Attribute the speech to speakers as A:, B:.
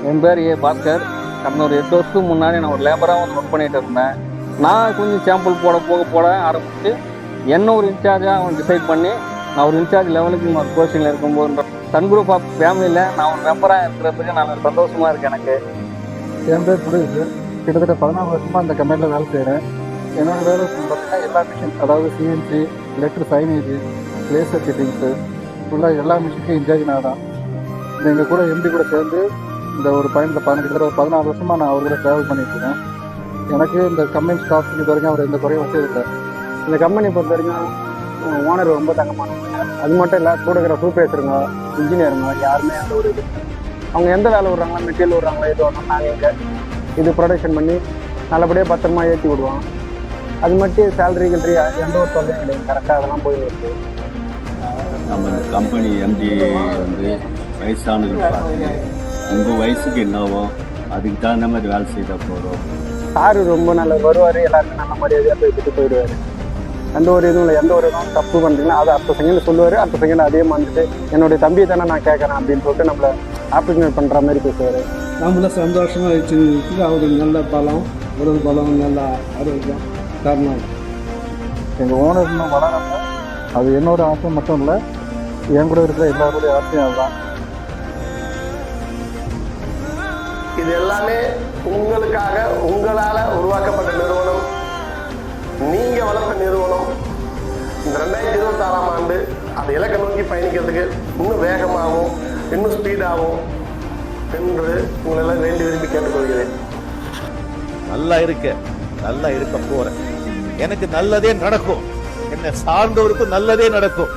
A: என் பேர் பாஸ்கர். கடந்த ஒரு 8 வருஷத்துக்கு முன்னாடி நான் ஒரு லேபராக வந்து ஒர்க் பண்ணிகிட்டு இருந்தேன். நான் கொஞ்சம் சாம்பிள் போட ஆரம்பித்து என்ன ஒரு இன்சார்ஜாக அவன் டிசைட் பண்ணி நான் ஒரு இன்சார்ஜ் லெவலுக்கு ஒரு போஸ்டிங்கில் இருக்கும்போது சன் குரூப் ஆஃப் ஃபேமிலியில் நான் ஒரு மெம்பராக இருக்கிறதுக்கு நான் சந்தோஷமாக இருக்கேன். எனக்கு
B: என் பேர் புரியுது. கிட்டத்தட்ட 14 வருஷமாக அந்த கம்பெனியில் வேலை செய்கிறேன். என்னோடய வேலை பார்த்தீங்கன்னா எல்லா மிஷின், அதாவது CNC, electric signage, laser fittings, ஃபுல்லாக எல்லா மிஷினுக்கும் இன்சார்ஜ் நான் தான். எங்கள் கூட எம்டி கூட சேர்ந்து இந்த ஒரு பயணத்தை கிட்டத்தட்ட ஒரு 14 வருஷமாக நான் அவர் கூட ட்ராவல் பண்ணிட்டுருக்கேன். எனக்கு இந்த கம்பெனி ஸ்டாஃப் இது வரைக்கும் அவர் எந்த குறையும் வச்சதில்லை.
C: இந்த கம்பெனி பொறுத்த வரைக்கும் ஓனர் ரொம்ப தங்கமானவங்க. அது மட்டும் இல்லை, கூட இருக்கிற சூப்பர்வைசருங்க, இன்ஜினியருங்க யாருமே எந்த ஒரு இது அவங்க எந்த வேலை விட்றாங்களோ, மெட்டீரியல் விட்றாங்களோ, எது வரணும் நாங்கள் இங்கே இது ப்ரொடக்ஷன் பண்ணி நல்லபடியாக பத்திரமா ஏற்றி விடுவோம். அது மட்டும் சேலரி எந்த ஒரு தொல்லையும் கிடையாது. கரெக்டாக அதெல்லாம் போயிருக்கு.
D: நம்ம கம்பெனி எம்டி வந்து வயசானது பார்த்து உங்கள் வயசுக்கு என்னவோ அதுக்கு தகுந்த மாதிரி வேலை செய்தால் போகிறோம்.
C: சாரு ரொம்ப நல்ல வருவார், எல்லாருமே நல்ல மரியாதையாக பேசிட்டு போயிடுவார். எந்த ஒரு இதுவும் இல்லை. எந்த ஒரு இதுவும் தப்பு பண்ணுறீங்கன்னா அதை அடுத்த செகண்ட் சொல்லுவார். அடுத்த செகண்ட் அதே வந்துட்டு என்னுடைய தம்பி தானே நான் கேட்குறேன் அப்படின்னு சொல்லிட்டு நம்மளை ஆப்ரிகேட் பண்ணுற மாதிரி பேசுவார்.
B: நம்மள சந்தோஷமாக வச்சுருக்கு. அவர் நல்ல பலம், உடல் பலம், நல்ல ஆரோக்கியம் காரணம். எங்கள் ஓனர் இன்னும் வளராம, அது என்னோட ஆசை மட்டும் இல்லை, என் கூட இருக்கிற எல்லாருடைய ஆசையும் அதுதான்.
E: இது எல்லாமே உங்களுக்காக, உங்களால் உருவாக்கப்பட்ட நிறுவனம், நீங்கள் வளர்த்த நிறுவனம். இந்த 2026ஆம் ஆண்டு அந்த இலக்கை நோக்கி பயணிக்கிறதுக்கு இன்னும் வேகமாகவும் இன்னும் ஸ்பீடாகவும் என்று உங்களெல்லாம் வேண்டி விரும்பி கேட்டுக்கொள்கிறேன்.
F: நல்லா இருக்க போறேன். எனக்கு நல்லதே நடக்கும். என்னை சார்ந்தவருக்கும் நல்லதே நடக்கும்.